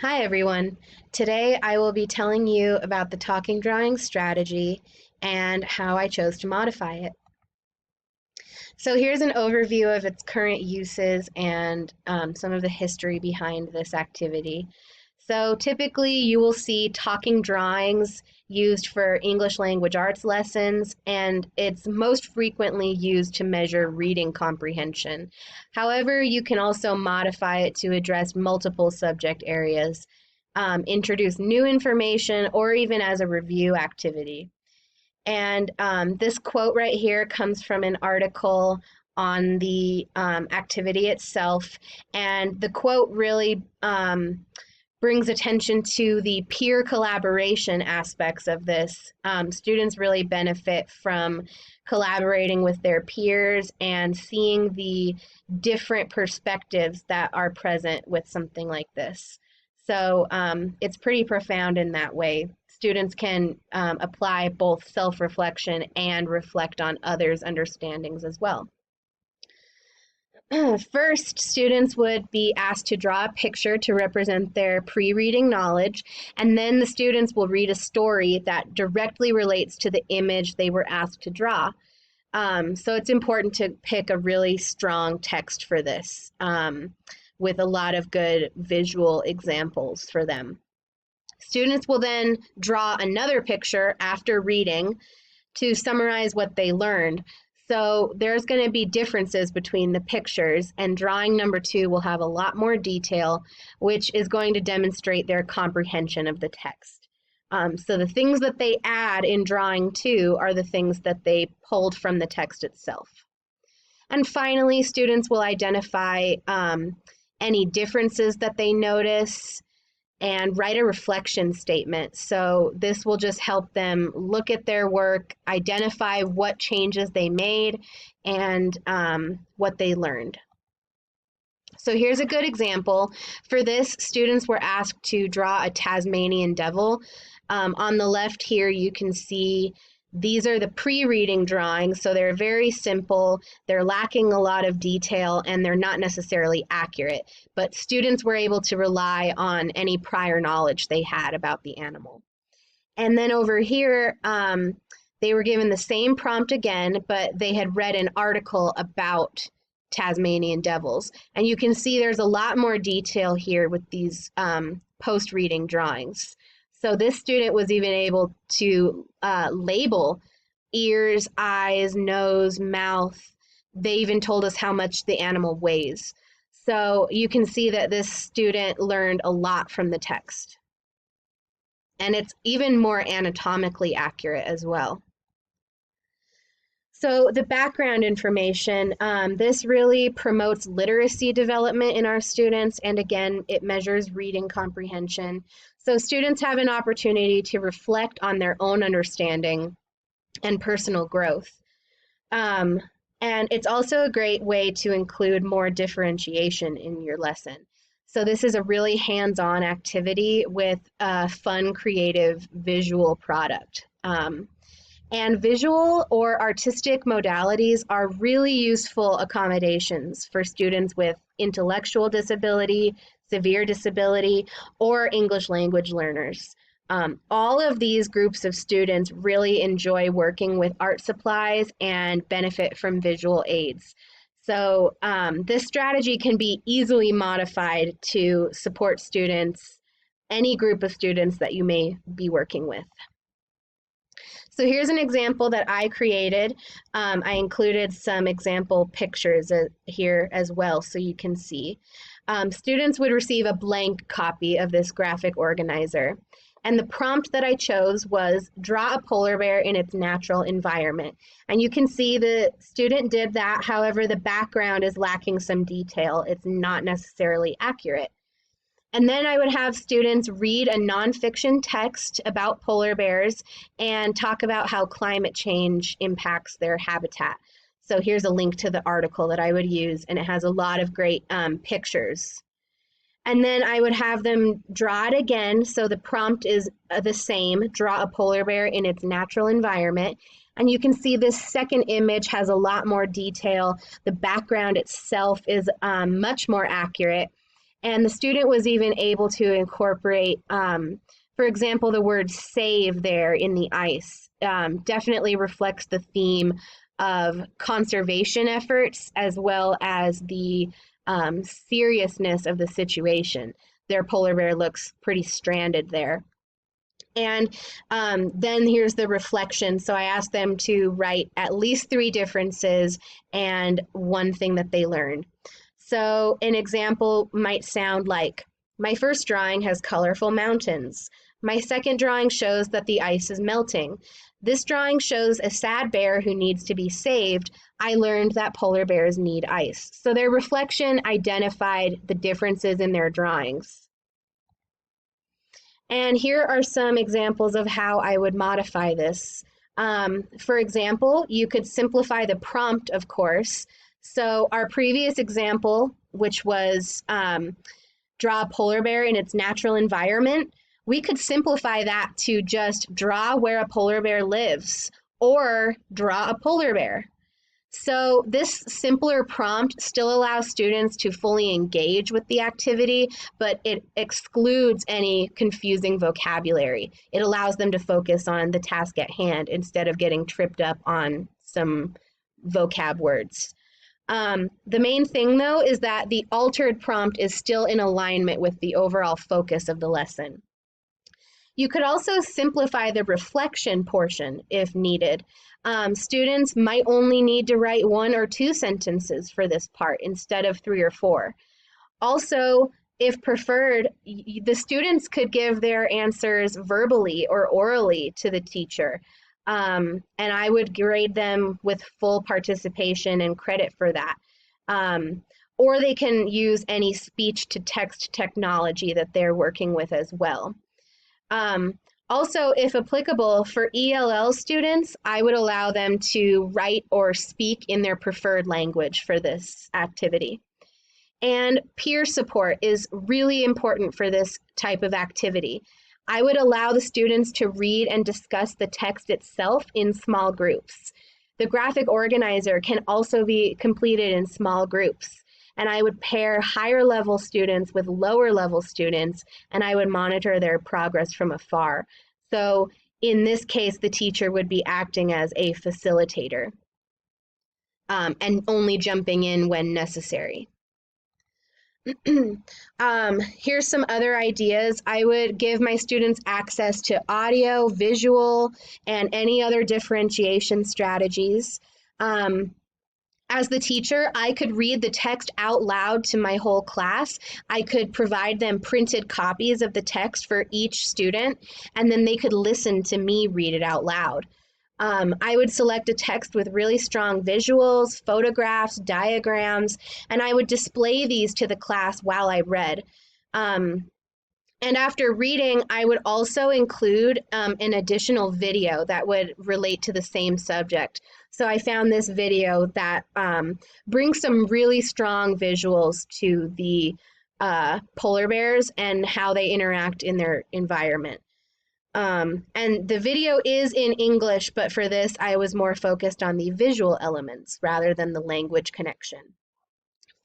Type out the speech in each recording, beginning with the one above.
Hi everyone. Today I will be telling you about the talking drawing strategy and how I chose to modify it. So here's an overview of its current uses and some of the history behind this activity. So typically you will see talking drawings used for English language arts lessons, and it's most frequently used to measure reading comprehension. However, you can also modify it to address multiple subject areas, introduce new information, or even as a review activity. And this quote right here comes from an article on the activity itself. And the quote really brings attention to the peer collaboration aspects of this. Students really benefit from collaborating with their peers and seeing the different perspectives that are present with something like this. So it's pretty profound in that way. Students can apply both self-reflection and reflect on others' understandings as well. First, students would be asked to draw a picture to represent their pre-reading knowledge, and then the students will read a story that directly relates to the image they were asked to draw. So it's important to pick a really strong text for this, with a lot of good visual examples for them. Students will then draw another picture after reading to summarize what they learned. So there's going to be differences between the pictures, and drawing number 2 will have a lot more detail, which is going to demonstrate their comprehension of the text. So the things that they add in drawing 2 are the things that they pulled from the text itself. And finally, students will identify any differences that they notice and write a reflection statement. So this will just help them look at their work, identify what changes they made, and what they learned. So here's a good example. For this, students were asked to draw a Tasmanian devil. On the left here, you can see these are the pre-reading drawings, so they're very simple, they're lacking a lot of detail, and they're not necessarily accurate, but students were able to rely on any prior knowledge they had about the animal. And then over here, they were given the same prompt again, but they had read an article about Tasmanian devils. And you can see there's a lot more detail here with these post-reading drawings. So this student was even able to label ears, eyes, nose, mouth. They even told us how much the animal weighs. So you can see that this student learned a lot from the text. And it's even more anatomically accurate as well. So the background information, this really promotes literacy development in our students, and again, it measures reading comprehension. So students have an opportunity to reflect on their own understanding and personal growth. And it's also a great way to include more differentiation in your lesson. So this is a really hands-on activity with a fun, creative visual product. And visual or artistic modalities are really useful accommodations for students with intellectual disability, severe disability, or English language learners. All of these groups of students really enjoy working with art supplies and benefit from visual aids. So this strategy can be easily modified to support students, any group of students that you may be working with. So here's an example that I created. I included some example pictures here as well so you can see. Students would receive a blank copy of this graphic organizer. And the prompt that I chose was draw a polar bear in its natural environment. And you can see the student did that. However, the background is lacking some detail. It's not necessarily accurate. And then I would have students read a nonfiction text about polar bears and talk about how climate change impacts their habitat. So here's a link to the article that I would use, and it has a lot of great pictures. And then I would have them draw it again. So the prompt is the same, draw a polar bear in its natural environment. And you can see this second image has a lot more detail. The background itself is much more accurate. And the student was even able to incorporate, for example, the word save there in the ice definitely reflects the theme of conservation efforts as well as the seriousness of the situation. Their polar bear looks pretty stranded there. And then here's the reflection. So I asked them to write at least 3 differences and one thing that they learned. So an example might sound like, my first drawing has colorful mountains. My second drawing shows that the ice is melting. This drawing shows a sad bear who needs to be saved. I learned that polar bears need ice. So their reflection identified the differences in their drawings. And here are some examples of how I would modify this. For example, you could simplify the prompt, of course. So our previous example, which was draw a polar bear in its natural environment, we could simplify that to just draw where a polar bear lives or draw a polar bear. So this simpler prompt still allows students to fully engage with the activity, but it excludes any confusing vocabulary. It allows them to focus on the task at hand instead of getting tripped up on some vocab words. The main thing, though, is that the altered prompt is still in alignment with the overall focus of the lesson. You could also simplify the reflection portion if needed. Students might only need to write 1 or 2 sentences for this part instead of 3 or 4. Also, if preferred, the students could give their answers verbally or orally to the teacher. And I would grade them with full participation and credit for that. Or they can use any speech-to-text technology that they're working with as well. Also, if applicable, for ELL students, I would allow them to write or speak in their preferred language for this activity. And peer support is really important for this type of activity. I would allow the students to read and discuss the text itself in small groups. The graphic organizer can also be completed in small groups. And I would pair higher level students with lower level students, and I would monitor their progress from afar. So in this case, the teacher would be acting as a facilitator and only jumping in when necessary. Here's some other ideas. I would give my students access to audio, visual, and any other differentiation strategies. As the teacher, I could read the text out loud to my whole class. I could provide them printed copies of the text for each student, and then they could listen to me read it out loud. I would select a text with really strong visuals, photographs, diagrams, and I would display these to the class while I read. And after reading, I would also include an additional video that would relate to the same subject. So I found this video that brings some really strong visuals to the polar bears and how they interact in their environment. And the video is in English, but for this, I was more focused on the visual elements rather than the language connection.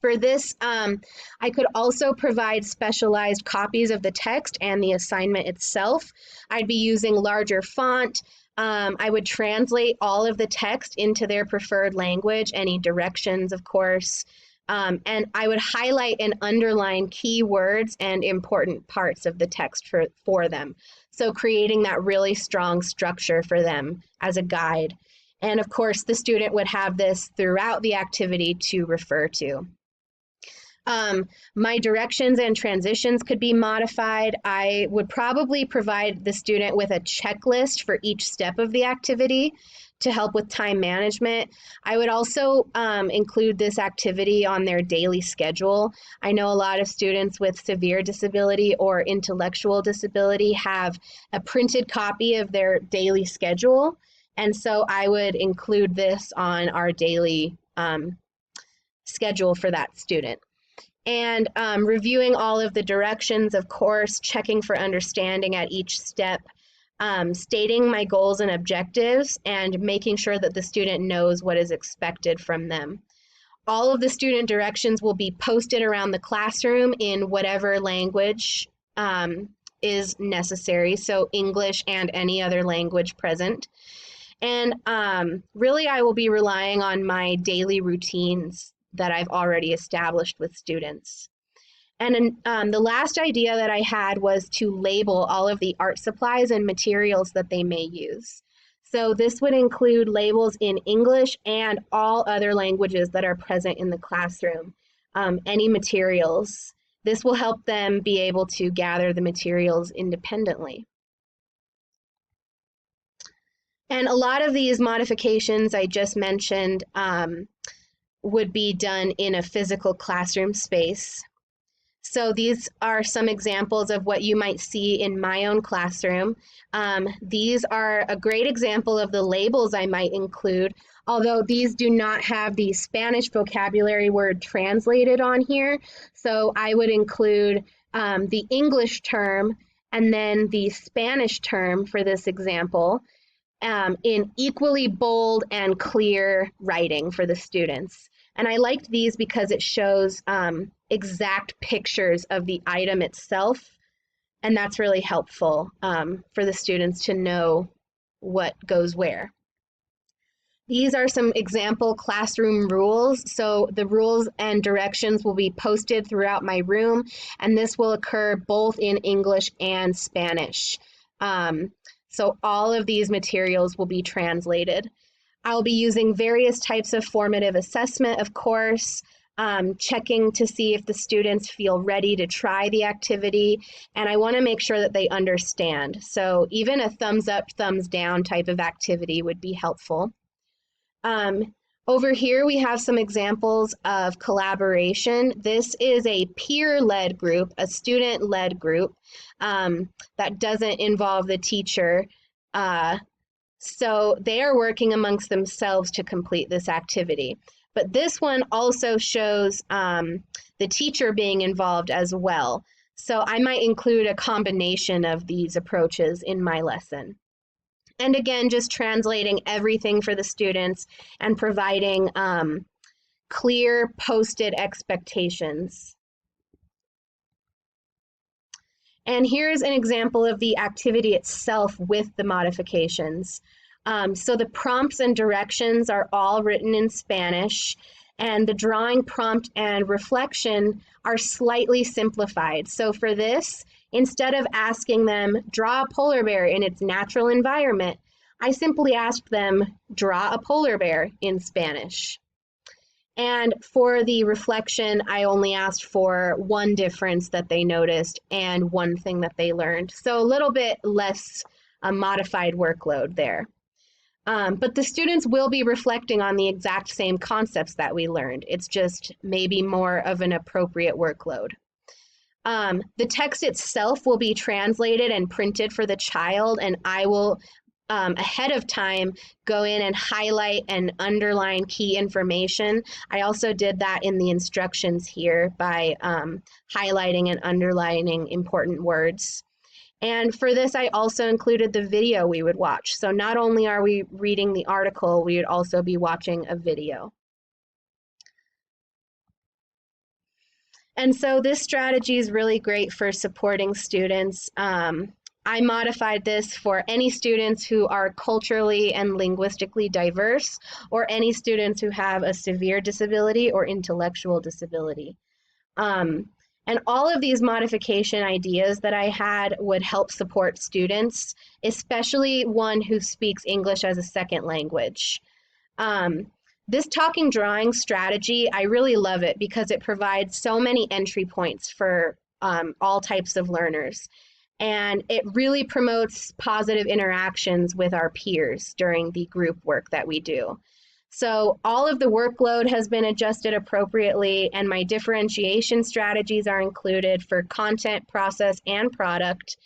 For this, I could also provide specialized copies of the text and the assignment itself. I'd be using larger font. I would translate all of the text into their preferred language, any directions, of course. And I would highlight and underline key words and important parts of the text for them. So creating that really strong structure for them as a guide. And of course, the student would have this throughout the activity to refer to. My directions and transitions could be modified. I would probably provide the student with a checklist for each step of the activity to help with time management. I would also include this activity on their daily schedule. I know a lot of students with severe disability or intellectual disability have a printed copy of their daily schedule, and so I would include this on our daily schedule for that student. And reviewing all of the directions, of course, checking for understanding at each step, stating my goals and objectives, and making sure that the student knows what is expected from them. All of the student directions will be posted around the classroom in whatever language is necessary, so English and any other language present. And really, I will be relying on my daily routines that I've already established with students. And the last idea that I had was to label all of the art supplies and materials that they may use. So this would include labels in English and all other languages that are present in the classroom, any materials. This will help them be able to gather the materials independently. And a lot of these modifications I just mentioned would be done in a physical classroom space. So these are some examples of what you might see in my own classroom. These are a great example of the labels I might include, although these do not have the Spanish vocabulary word translated on here. So I would include the English term and then the Spanish term for this example in equally bold and clear writing for the students. And I liked these because it shows exact pictures of the item itself, and that's really helpful for the students to know what goes where. These are some example classroom rules. So the rules and directions will be posted throughout my room, and this will occur both in English and Spanish. So all of these materials will be translated. I'll be using various types of formative assessment, of course, checking to see if the students feel ready to try the activity, and I want to make sure that they understand. So even a thumbs up, thumbs down type of activity would be helpful. Over here we have some examples of collaboration. This is a peer-led group, a student-led group that doesn't involve the teacher. So they are working amongst themselves to complete this activity. But this one also shows the teacher being involved as well. So I might include a combination of these approaches in my lesson. And again, just translating everything for the students and providing clear posted expectations. And here's an example of the activity itself with the modifications. So the prompts and directions are all written in Spanish, and the drawing prompt and reflection are slightly simplified. So for this, instead of asking them, draw a polar bear in its natural environment, I simply asked them, draw a polar bear in Spanish. And for the reflection, I only asked for one difference that they noticed and one thing that they learned. So a little bit less modified workload there. But the students will be reflecting on the exact same concepts that we learned. It's just maybe more of an appropriate workload. The text itself will be translated and printed for the child, and I will ahead of time go in and highlight and underline key information. I also did that in the instructions here by highlighting and underlining important words. And for this, I also included the video we would watch. So not only are we reading the article, we would also be watching a video. And so this strategy is really great for supporting students. I modified this for any students who are culturally and linguistically diverse, or any students who have a severe disability or intellectual disability. And all of these modification ideas that I had would help support students, especially one who speaks English as a second language. This talking drawing strategy, I really love it because it provides so many entry points for all types of learners. And it really promotes positive interactions with our peers during the group work that we do. So all of the workload has been adjusted appropriately, and my differentiation strategies are included for content, process, and product.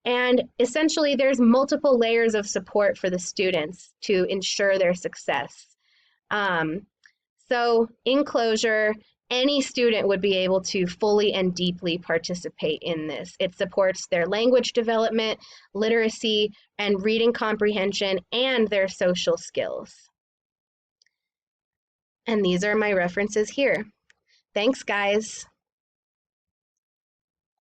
And essentially, there's multiple layers of support for the students to ensure their success. So in closure, any student would be able to fully and deeply participate in this. It supports their language development, literacy, and reading comprehension, and their social skills. And these are my references here. Thanks, guys.